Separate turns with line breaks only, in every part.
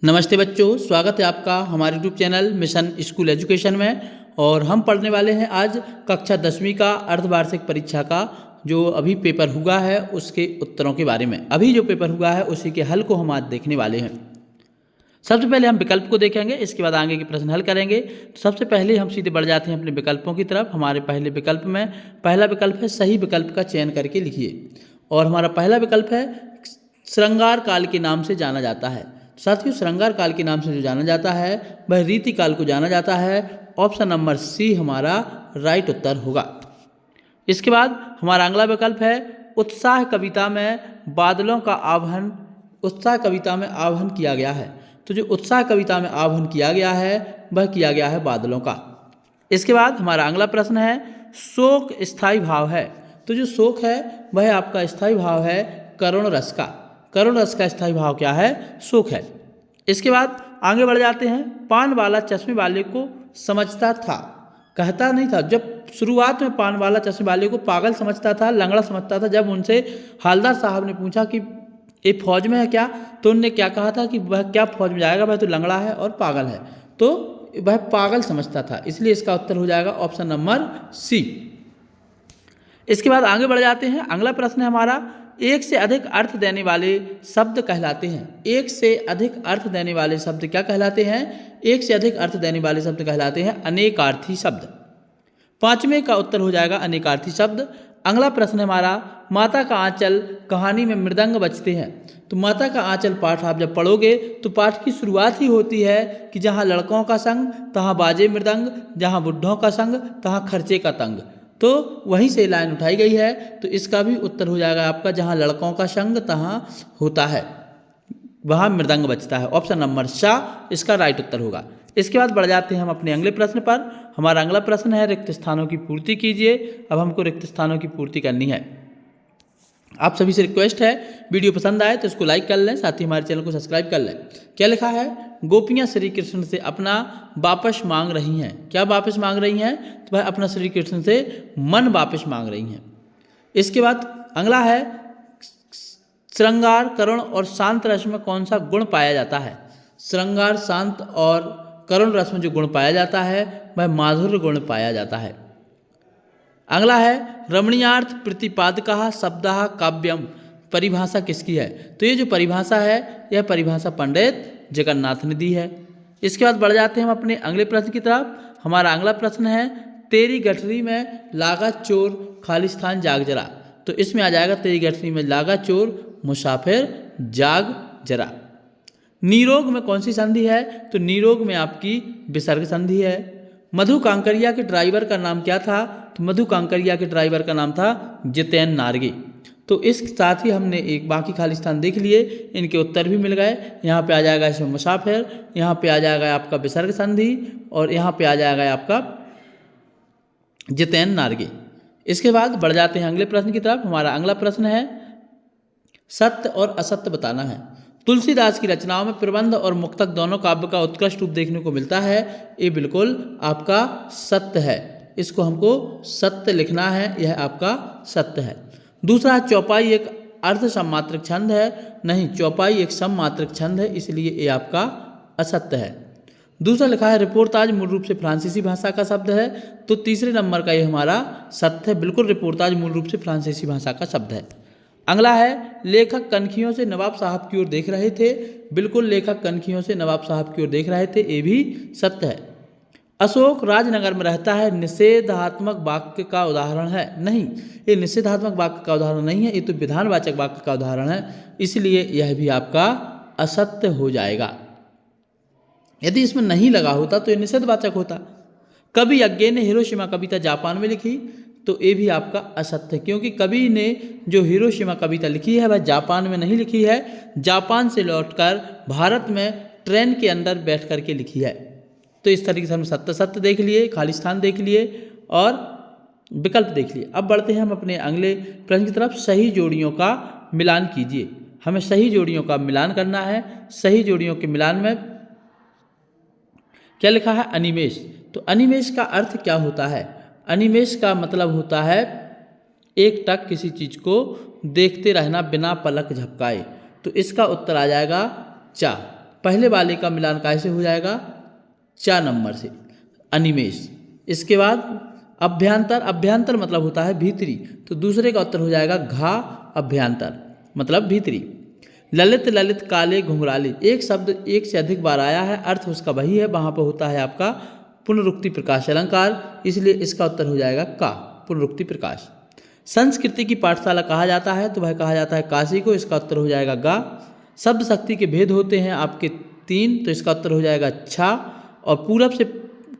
नमस्ते बच्चों, स्वागत है आपका हमारे YouTube channel mission school education में। और हम पढ़ने वाले हैं आज कक्षा 10वीं का अर्धवार्षिक परीक्षा का जो अभी पेपर हुआ है उसके उत्तरों के बारे में। अभी जो पेपर हुआ है उसी के हल को हम आज देखने वाले हैं। सबसे पहले हम विकल्प को देखेंगे, इसके बाद आगे के प्रश्न हल करेंगे। तो सबसे पहले हम सीधे बढ़ जाते हैं अपने विकल्पों की तरफ। हमारे पहले विकल्प में पहला विकल्प है सही विकल्प का चयन करके लिखिए। और हमारा पहला विकल्प है श्रृंगार काल के नाम से जाना जाता है। साथियों, श्रृंगार काल के नाम से जो जाना जाता है वह रीति काल को जाना जाता है। ऑप्शन नंबर सी हमारा राइट उत्तर होगा। इसके बाद हमारा अगला विकल्प है उत्साह कविता में बादलों का आह्वान, उत्साह कविता में आह्वान किया गया है। तो जो उत्साह कविता में आह्वान किया गया है वह किया गया है बादलों का। इसके बाद हमारा अगला प्रश्न है शोक स्थायी भाव है। तो जो शोक है वह आपका स्थायी भाव है करुण रस का। करुण रस का स्थायी भाव क्या है? शोक है। इसके बाद आगे बढ़ जाते हैं। पान वाला चश्मे वाले को समझता था, कहता नहीं था। जब शुरुआत में पान वाला चश्मे वाले को पागल समझता था, लंगड़ा समझता था। जब उनसे हालदार साहब ने पूछा कि ये फौज में है क्या, तो उनने क्या कहा था कि वह क्या फौज में जाएगा, वह तो लंगड़ा है और पागल है। तो वह पागल समझता था, इसलिए इसका उत्तर हो जाएगा ऑप्शन नंबर सी। इसके बाद आगे बढ़ जाते हैं। अगला प्रश्न है हमारा एक से अधिक अर्थ देने वाले शब्द कहलाते हैं। एक से अधिक अर्थ देने वाले शब्द क्या कहलाते हैं? एक से अधिक अर्थ देने वाले शब्द कहलाते हैं अनेकार्थी शब्द। पांचवें का उत्तर हो जाएगा अनेकार्थी शब्द। अगला प्रश्न हमारा माता का आंचल कहानी में मृदंग बजते हैं। तो माता का आंचल पाठ आप जब पढ़ोगे तो पाठ की शुरुआत ही होती है कि जहाँ लड़कों का संग तहाँ बाजे मृदंग, जहाँ बुढ़ों का संग तहाँ खर्चे का तंग। तो वहीं से लाइन उठाई गई है। तो इसका भी उत्तर हो जाएगा आपका जहाँ लड़कों का संग तहाँ होता है वहाँ मृदंग बजता है। ऑप्शन नंबर शाह इसका राइट उत्तर होगा। इसके बाद बढ़ जाते हैं हम अपने अगले प्रश्न पर। हमारा अगला प्रश्न है रिक्त स्थानों की पूर्ति कीजिए। अब हमको रिक्त स्थानों की पूर्ति करनी है। आप सभी से रिक्वेस्ट है वीडियो पसंद आए तो इसको लाइक कर लें, साथ ही हमारे चैनल को सब्सक्राइब कर लें। क्या लिखा है? गोपियाँ श्री कृष्ण से अपना वापस मांग रही हैं। क्या वापस मांग रही हैं? तो वह अपना श्री कृष्ण से मन वापस मांग रही हैं। इसके बाद अगला है श्रृंगार, करुण और शांत रस में कौन सा गुण पाया जाता है? श्रृंगार, शांत और करुण रस में जो गुण पाया जाता है वह माधुर्य गुण पाया जाता है। अगला है रमणीयार्थ प्रतिपादकः शब्दः काव्यम, परिभाषा किसकी है? तो ये जो परिभाषा है यह परिभाषा पंडित जगन्नाथ ने दी है। इसके बाद बढ़ जाते हैं हम अपने अगले प्रश्न की तरफ। हमारा अगला प्रश्न है तेरी गठरी में लागा चोर खालिस्तान जाग जरा। तो इसमें आ जाएगा तेरी गठरी में लागा चोर मुसाफिर जाग जरा। नीरोग में कौन सी संधि है? तो नीरोग में आपकी विसर्ग संधि है। मधु कांकरिया के ड्राइवर का नाम क्या था? तो मधु कांकरिया के ड्राइवर का नाम था जितेन नार्गे। तो इस साथ ही हमने एक बाकी खालिस्तान देख लिए, इनके उत्तर भी मिल गए। यहाँ पे आ जाएगा इसमें मुसाफिर, यहाँ पे आ जाएगा आपका विसर्ग संधि और यहाँ पे आ जाएगा आपका जितेन नार्गे। इसके बाद बढ़ जाते हैं अगले प्रश्न की तरफ। हमारा अगला प्रश्न है सत्य और असत्य बताना है। तुलसीदास की रचनाओं में प्रबंध और मुक्तक दोनों काव्य का उत्कृष्ट रूप देखने को मिलता है। ये बिल्कुल आपका सत्य है, इसको हमको सत्य लिखना है, यह आपका सत्य है। दूसरा चौपाई एक अर्ध सममात्रक छंद है। नहीं, चौपाई एक सममात्रक छंद है, इसलिए ये आपका असत्य है। दूसरा लिखा है रिपोर्ताज मूल रूप से फ्रांसीसी भाषा का शब्द है। तो तीसरे नंबर का ये हमारा सत्य है, बिल्कुल रिपोर्ताज मूल रूप से फ्रांसीसी भाषा का शब्द है। अगला है लेखक कनखियों से नवाब साहब की ओर देख रहे थे। बिल्कुल लेखक कनखियों से नवाब साहब की ओर देख रहे थे, ये भी सत्य है। अशोक राजनगर में रहता है निषेधात्मक वाक्य का उदाहरण है। नहीं, ये निषेधात्मक वाक्य का उदाहरण नहीं है, ये तो विधानवाचक वाक्य का उदाहरण है, इसलिए यह भी आपका असत्य हो जाएगा। यदि इसमें नहीं लगा होता तो ये निषेधवाचक होता। कवि यज्ञ ने हिरोशिमा कविता जापान में लिखी। तो ये भी आपका असत्य है, क्योंकि कवि ने जो हिरोशिमा कविता लिखी है वह जापान में नहीं लिखी है, जापान से लौटकर भारत में ट्रेन के अंदर बैठ करके लिखी है। तो इस तरीके से हम सत्य सत्य देख लिए, खालिस्तान देख लिए और विकल्प देख लिए। अब बढ़ते हैं हम अपने अगले प्रश्न की तरफ। सही जोड़ियों का मिलान कीजिए। हमें सही जोड़ियों का मिलान करना है। सही जोड़ियों के मिलान में क्या लिखा है? अनिमेष। तो अनिमेष का अर्थ क्या होता है? अनिमेष का मतलब होता है एक टक किसी चीज को देखते रहना बिना पलक झपकाए। तो इसका उत्तर आ जाएगा चा। पहले वाले का मिलान कैसे हो जाएगा, 4 नंबर से, अनिमेष। इसके बाद अभ्यंतर, अभ्यंतर मतलब होता है भीतरी, तो दूसरे का उत्तर हो जाएगा घा, अभ्यंतर मतलब भीतरी। ललित, ललित काले घुंघराले, एक शब्द एक से अधिक बार आया है, अर्थ उसका वही है, वहाँ पर होता है आपका पुनरुक्ति प्रकाश अलंकार, इसलिए इसका उत्तर हो जाएगा का, पुनरुक्ति प्रकाश। संस्कृति की पाठशाला कहा जाता है, तो वह कहा जाता है काशी को, इसका उत्तर हो जाएगा गा। शब्द शक्ति के भेद होते हैं आपके 3, तो इसका उत्तर हो जाएगा छा। और पूरब से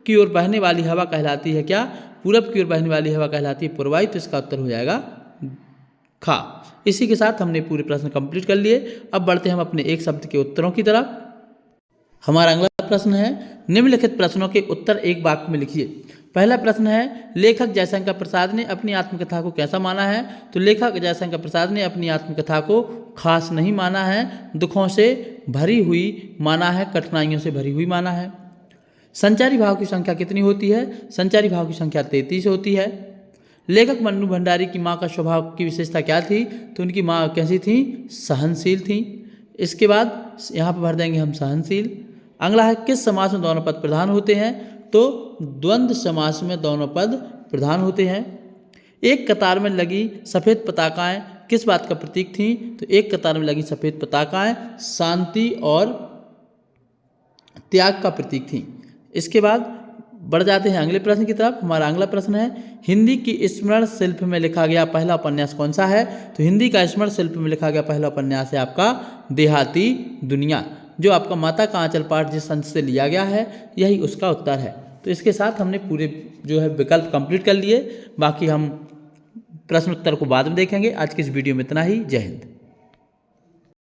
की ओर बहने वाली हवा कहलाती है क्या, पूरब की ओर बहने वाली हवा कहलाती है पूर्वाई, तो इसका उत्तर हो जाएगा खा। इसी के साथ हमने पूरे प्रश्न कंप्लीट कर लिए। अब बढ़ते हैं हम अपने एक शब्द के उत्तरों की तरफ। हमारा अगला प्रश्न है, निम्नलिखित प्रश्नों के उत्तर एक वाक्य में लिखिए। पहला प्रश्न है, लेखक जयशंकर प्रसाद ने अपनी आत्मकथा को कैसा माना है, तो लेखक जयशंकर प्रसाद ने अपनी आत्मकथा को खास नहीं माना है, दुखों से भरी हुई माना है, कठिनाइयों से भरी हुई माना है। संचारी भाव की संख्या कितनी होती है, संचारी भाव की संख्या 33 होती है। लेखक मन्नू भंडारी की माँ का स्वभाव की विशेषता क्या थी, तो उनकी माँ कैसी थी, सहनशील थी। इसके बाद यहाँ पर भर देंगे हम सहनशील। अगला है, किस समास में दोनों पद प्रधान होते हैं, तो द्वंद्व समास में दोनों पद प्रधान होते हैं। एक कतार में लगी सफ़ेद पताकाएं किस बात का प्रतीक थी, तो एक कतार में लगी सफ़ेद पताकाएं शांति और त्याग का प्रतीक थी। इसके बाद बढ़ जाते हैं अगले प्रश्न की तरफ। हमारा अगला प्रश्न है, हिंदी की स्मरण शिल्प में लिखा गया पहला उपन्यास कौन सा है, तो हिंदी का स्मरण शिल्प में लिखा गया पहला उपन्यास है आपका देहाती दुनिया, जो आपका माता का आंचल पाठ जिस संच से लिया गया है, यही उसका उत्तर है। तो इसके साथ हमने पूरे जो है विकल्प कंप्लीट कर लिए, बाकी हम प्रश्न उत्तर को बाद में देखेंगे। आज की इस वीडियो में इतना ही। जय हिंद।